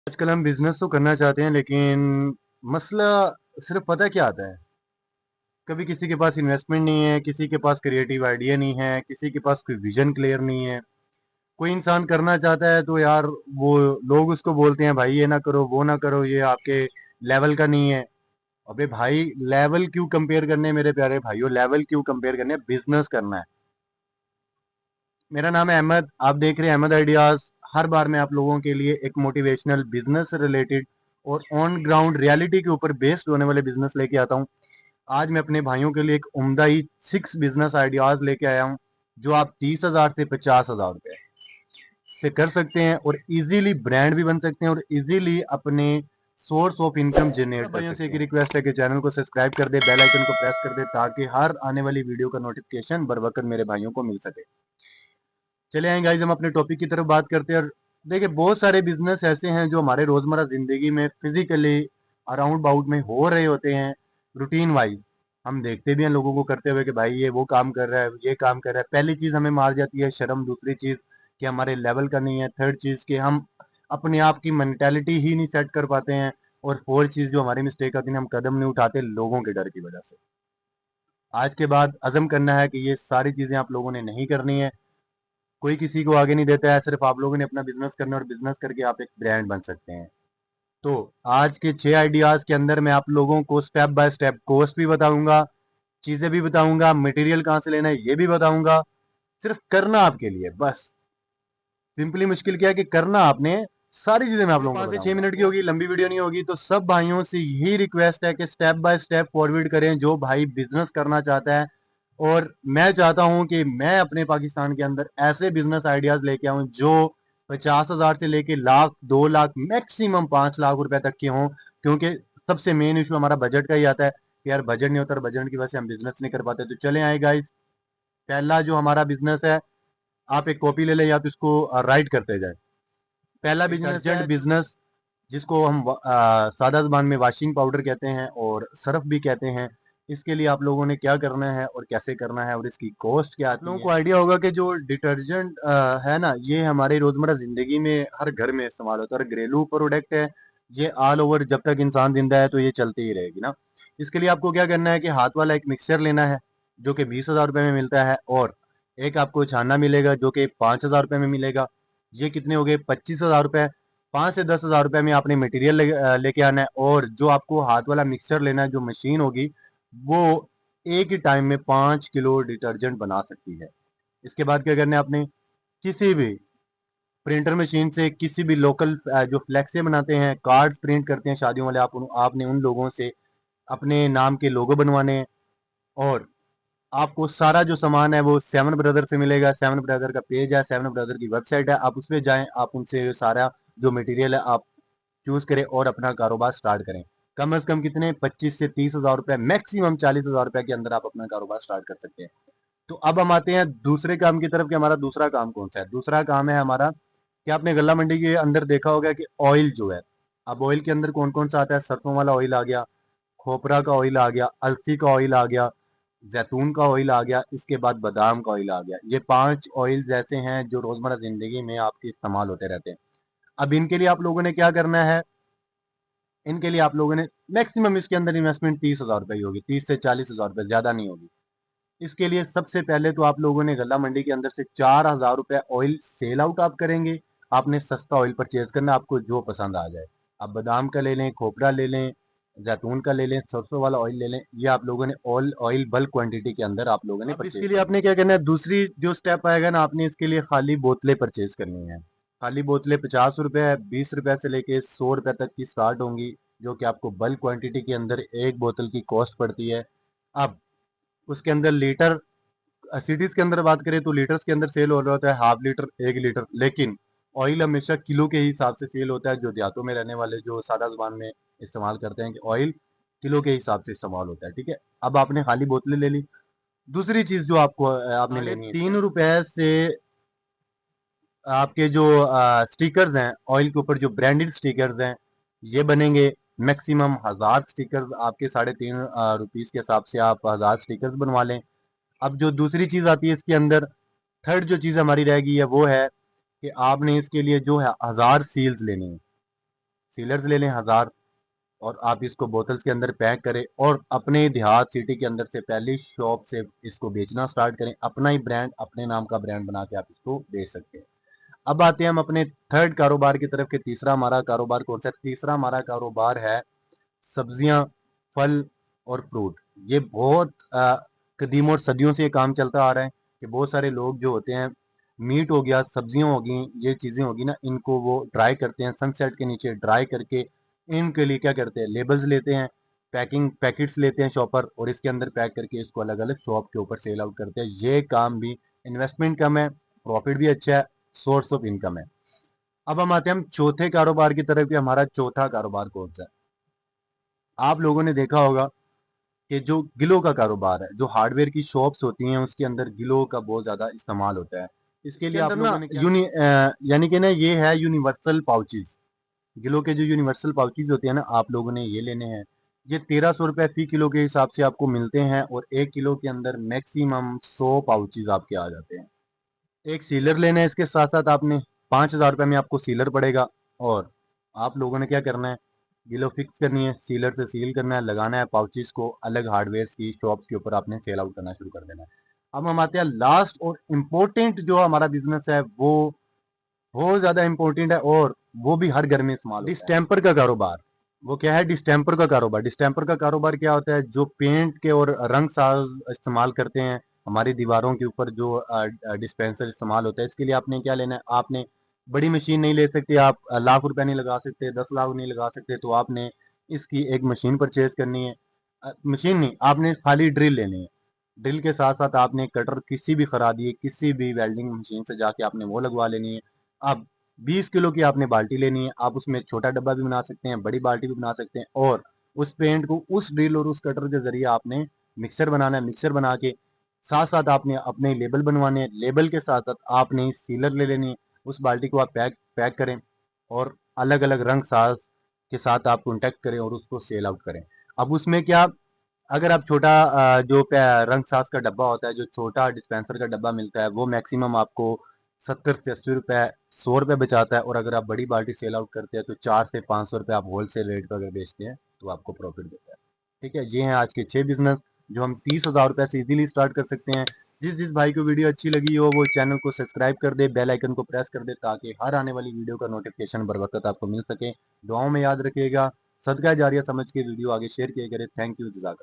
आजकल हम बिजनेस तो करना चाहते हैं, लेकिन मसला सिर्फ पता क्या आता है। कभी किसी के पास इन्वेस्टमेंट नहीं है, किसी के पास क्रिएटिव आइडिया नहीं है, किसी के पास कोई विजन क्लियर नहीं है। कोई इंसान करना चाहता है तो यार वो लोग उसको बोलते हैं भाई ये ना करो, वो ना करो, ये आपके लेवल का नहीं है। अबे भाई, लेवल क्यों कंपेयर करने, मेरे प्यारे भाइयों, लेवल क्यों कंपेयर करने, बिजनेस करना है। मेरा नाम है अहमद, आप देख रहे हैं अहमद आइडियाज। हर बार मैं आप लोगों के लिए एक मोटिवेशनल बिजनेस से रिलेटेड और ऑन ग्राउंड रियलिटी के ऊपर बेस्ड होने वाले बिजनेस लेके आता हूँ। आज मैं अपने भाइयों के लिए एक उम्दा ही 6 बिजनेस आइडियाज लेके आया हूँ, जो आप 30,000 से 50,000 रुपए से कर सकते हैं और इजीली ब्रांड भी बन सकते हैं और इजीली अपने सोर्स ऑफ इनकम जनरेट कर भाइयों से एक रिक्वेस्ट है कि चैनल को सब्सक्राइब कर दे, बेल आइकन को प्रेस कर दे, ताकि हर आने वाली वीडियो का नोटिफिकेशन बर वक्त मेरे भाइयों को मिल सके। चले आए गाइज, हम अपने टॉपिक की तरफ बात करते हैं। और देखिए, बहुत सारे बिजनेस ऐसे हैं जो हमारे रोजमर्रा जिंदगी में फिजिकली अराउंड बाउट में हो रहे होते हैं, रूटीन वाइज। हम देखते भी हैं लोगों को करते हुए कि भाई ये वो काम कर रहा है, ये काम कर रहा है। पहली चीज हमें मार जाती है शर्म, दूसरी चीज कि हमारे लेवल का नहीं है, थर्ड चीज कि हम अपने आप की मेंटेलिटी ही नहीं सेट कर पाते हैं, और फोर्थ चीज जो हमारी मिस्टेक आती है, हम कदम नहीं उठाते लोगों के डर की वजह से। आज के बाद अज़म करना है कि ये सारी चीजें आप लोगों ने नहीं करनी है। कोई किसी को आगे नहीं देता है, सिर्फ आप लोगों ने अपना बिजनेस करना है और बिजनेस करके आप एक ब्रांड बन सकते हैं। तो आज के 6 आइडियाज के अंदर मैं आप लोगों को स्टेप बाय स्टेप कोर्स भी बताऊंगा, चीजें भी बताऊंगा, मटेरियल कहाँ से लेना है ये भी बताऊंगा। सिर्फ करना आपके लिए बस। सिंपली मुश्किल क्या है कि करना आपने। सारी चीजें मैं आप लोगों को 5 से 6 मिनट की होगी, लंबी वीडियो नहीं होगी। तो सब भाइयों से यही रिक्वेस्ट है कि स्टेप बाय स्टेप फॉरवर्ड करें, जो भाई बिजनेस करना चाहता है। और मैं चाहता हूं कि मैं अपने पाकिस्तान के अंदर ऐसे बिजनेस आइडियाज लेके आऊं जो 50,000 से लेके लाख, 2 लाख, मैक्सिमम 5 लाख रुपए तक के हों। क्योंकि सबसे मेन इशू हमारा बजट का ही आता है कि यार बजट नहीं होता, और बजट की वजह से हम बिजनेस नहीं कर पाते। तो चले आए गाइस, पहला जो हमारा बिजनेस है, आप एक कॉपी ले लें या तो इसको राइट करते जाए। पहला बिजनेस है बिजनेस, जिसको हम सादा जुबान में वॉशिंग पाउडर कहते हैं और सर्फ भी कहते हैं। इसके लिए आप लोगों ने क्या करना है और कैसे करना है और इसकी कॉस्ट क्या आती है। आप लोगों को आइडिया होगा कि जो डिटर्जेंट है ना, ये हमारे रोजमर्रा जिंदगी में हर घर में इस्तेमाल होता है और घरेलू प्रोडक्ट है। ये ऑल ओवर जब तक इंसान जिंदा है तो ये चलती ही रहेगी ना। इसके लिए आपको क्या करना है कि हाथ वाला एक मिक्सचर लेना है, जो कि 20,000 रुपए में मिलता है, और एक आपको छानना मिलेगा जो कि 5,000 रुपए में मिलेगा। ये कितने हो गए? 25,000 रुपए। 5 से 10,000 रुपए में आपने मटेरियल लेके आना है, और जो आपको हाथ वाला मिक्सचर लेना है, जो मशीन होगी, वो एक ही टाइम में 5 किलो डिटर्जेंट बना सकती है। इसके बाद क्या करना है आपने? किसी भी प्रिंटर मशीन से, किसी भी लोकल जो फ्लैक्से बनाते हैं, कार्ड्स प्रिंट करते हैं शादियों वाले, आपने उन लोगों से अपने नाम के लोगो बनवाने हैं। और आपको सारा जो सामान है वो सेवन ब्रदर से मिलेगा। सेवन ब्रदर का पेज है, सेवन ब्रदर की वेबसाइट है, आप उस पर जाएं, आप उनसे सारा जो मटेरियल है आप चूज करें और अपना कारोबार स्टार्ट करें। कम से कम कितने? 25 से 30,000 रुपए, मैक्सिमम 40,000 रुपए के अंदर आप अपना कारोबार स्टार्ट कर सकते हैं। तो अब हम आते हैं दूसरे काम की तरफ कि हमारा दूसरा काम कौन सा है। दूसरा काम है हमारा, कि आपने गल्ला मंडी के अंदर देखा होगा कि ऑयल जो है, अब ऑयल के अंदर कौन कौन सा आता है? सरसों वाला ऑयल आ गया, खोपरा का ऑयल आ गया, अलसी का ऑयल आ गया, जैतून का ऑयल आ गया, इसके बाद बादाम का ऑयल आ गया। ये 5 ऑयल ऐसे हैं जो रोजमर्रा जिंदगी में आपके इस्तेमाल होते रहते हैं। अब इनके लिए आप लोगों ने क्या करना है? इनके लिए आप लोगों ने मैक्सिमम इसके अंदर इन्वेस्टमेंट 30,000 रुपए ही होगी, 30 से 40,000 रुपए, ज्यादा नहीं होगी। इसके लिए सबसे पहले तो आप लोगों ने गल्ला मंडी के अंदर से 4,000 रुपए ऑयल सेल आउट आप करेंगे। आपने सस्ता ऑयल परचेज करना, आपको जो पसंद आ जाए। आप बादाम का ले लें, खोपरा ले लें, जैतून का ले लें, सरसों वाला ऑयल ले लें। ये आप लोगों ने ऑयल ऑयल बल्क क्वांटिटी के अंदर आप लोगों ने परचेज। इसके लिए आपने क्या करना है? दूसरी जो स्टेप आएगा ना, आपने इसके लिए खाली बोतलें परचेज करनी है। खाली बोतलें 50 रुपए, 20 रुपए से लेके 100 रुपए तक की स्टार्ट होंगी, जो कि आपको बल्क क्वांटिटी के अंदर एक बोतल की कॉस्ट पड़ती है। अब उसके अंदर लीटर, सिटीज के अंदर बात करें तो लीटर्स के अंदर सेल हो रहा होता है, हाफ लीटर, 1 लीटर। लेकिन ऑयल हमेशा किलो के हिसाब से सेल होता है। जो देहातों में रहने वाले जो सादा जुबान में इस्तेमाल करते हैं कि ऑयल किलो के हिसाब से इस्तेमाल होता है, ठीक है। अब आपने खाली बोतलें ले ली। दूसरी चीज जो आपको आपने लेनी है, 3 रुपए से आपके जो स्टिकर्स हैं, ऑयल के ऊपर जो ब्रांडेड स्टिकर्स हैं, ये बनेंगे। मैक्सिमम 1,000 स्टिकर्स आपके 3.5 रुपीज के हिसाब से आप 1,000 स्टिकर्स बनवा लें। अब जो दूसरी चीज आती है इसके अंदर, थर्ड जो चीज हमारी रहेगी है वो है कि आपने इसके लिए जो है 1,000 सील्स लेनी है। सीलर्स ले लें 1000 और आप इसको बोतल्स के अंदर पैक करें और अपने देहात सिटी के अंदर से पहली शॉप से इसको बेचना स्टार्ट करें। अपना ही ब्रांड, अपने नाम का ब्रांड बना के आप इसको बेच सकते हैं। अब आते हैं हम अपने थर्ड कारोबार की तरफ कि तीसरा हमारा कारोबार कौन सा है। तीसरा हमारा कारोबार है सब्जियां, फल और फ्रूट। ये बहुत कदीम और सदियों से ये काम चलता आ रहा है कि बहुत सारे लोग जो होते हैं, मीट हो गया, सब्जियां होगी, ये चीज़ें होगी ना, इनको वो ड्राई करते हैं सनसेट के नीचे ड्राई करके। इनके लिए क्या करते हैं, लेबल्स लेते हैं, पैकिंग पैकेट्स लेते हैं शॉपर और इसके अंदर पैक करके इसको अलग अलग शॉप के ऊपर सेल आउट करते हैं। ये काम भी इन्वेस्टमेंट कम है, प्रॉफिट भी अच्छा है, सोर्स ऑफ इनकम है। अब हम आते हैं हम चौथे कारोबार की तरफ कि हमारा चौथा कारोबार कौन सा है। आप लोगों ने देखा होगा कि जो गिलों का कारोबार है, जो हार्डवेयर की शॉप्स होती हैं उसके अंदर गिलों का बहुत ज़्यादा इस्तेमाल होता है। इसके लिए आप लोगों ने यानी कि ना ये है यूनिवर्सल पाउचेस। गिलों के जो यूनिवर्सल पाउचेस होते हैं ना, आप लोगों ने ये लेने हैं। ये 1300 रुपये फी किलो के हिसाब से आपको मिलते हैं और 1 किलो के अंदर मैक्सिमम 100 पाउचेस आपके आ जाते हैं। एक सीलर लेना है, इसके साथ साथ आपने 5000 रुपये में आपको सीलर पड़ेगा। और आप लोगों ने क्या करना है, गिलो फिक्स करनी है, सीलर से सील करना है, लगाना है पाउचेस को अलग हार्डवेयर की शॉप के ऊपर आपने सेल आउट करना शुरू कर देना है। अब हम आते हैं लास्ट और इम्पोर्टेंट जो हमारा बिजनेस है, वो बहुत ज़्यादा इम्पोर्टेंट है और वो भी हर घर में इस्तेमाल होता है। डिस्टेम्पर का कारोबार। वो क्या है, डिस्टेम्पर का कारोबार। डिस्टेम्पर का कारोबार क्या होता है, जो पेंट के और रंग साज इस्तेमाल करते हैं हमारी दीवारों के ऊपर, जो डिस्पेंसर इस्तेमाल होता है, इसके लिए आपने क्या लेना है, आपने बड़ी मशीन नहीं ले सकते आप, लाख रुपए नहीं लगा सकते, 10 लाख नहीं लगा सकते, तो आपने इसकी एक मशीन परचेज करनी है। मशीन नहीं, आपने खाली ड्रिल लेनी है। ड्रिल के साथ साथ आपने कटर किसी भी खरा दिए, किसी भी वेल्डिंग मशीन से जाके आपने वो लगवा लेनी है। अब 20 किलो की आपने बाल्टी लेनी है, आप उसमें छोटा डब्बा भी बना सकते हैं, बड़ी बाल्टी भी बना सकते हैं और उस पेंट को उस ड्रिल और उस कटर के जरिए आपने मिक्सर बनाना है। मिक्सर बना के साथ साथ आपने अपने लेबल बनवाने हैं, लेबल के साथ साथ आपने सीलर ले लेनी है। उस बाल्टी को आप पैक पैक करें और अलग अलग रंग साज के साथ आप कॉन्टेक्ट करें और उसको सेल आउट करें। अब उसमें क्या, अगर आप छोटा रंग साज का डब्बा होता है, जो छोटा डिस्पेंसर का डब्बा मिलता है, वो मैक्सिमम आपको 70 से 80 रुपए, 100 रुपये बचाता है। और अगर आप बड़ी बाल्टी सेल आउट करते हैं तो 400 से 500 रुपये आप होलसेल रेट पर अगर बेचते हैं तो आपको प्रॉफिट देता है। ठीक है, ये हैं आज के 6 बिजनेस जो हम 30,000 रुपये से इजीली स्टार्ट कर सकते हैं। जिस जिस भाई को वीडियो अच्छी लगी हो वो चैनल को सब्सक्राइब कर दे, बेल आइकन को प्रेस कर दे, ताकि हर आने वाली वीडियो का नोटिफिकेशन बर वक्त आपको मिल सके। दुआओं में याद रखिएगा, सदका जारिया समझ के वीडियो आगे शेयर किया करें। थैंक यू, जज़ाकल्लाह।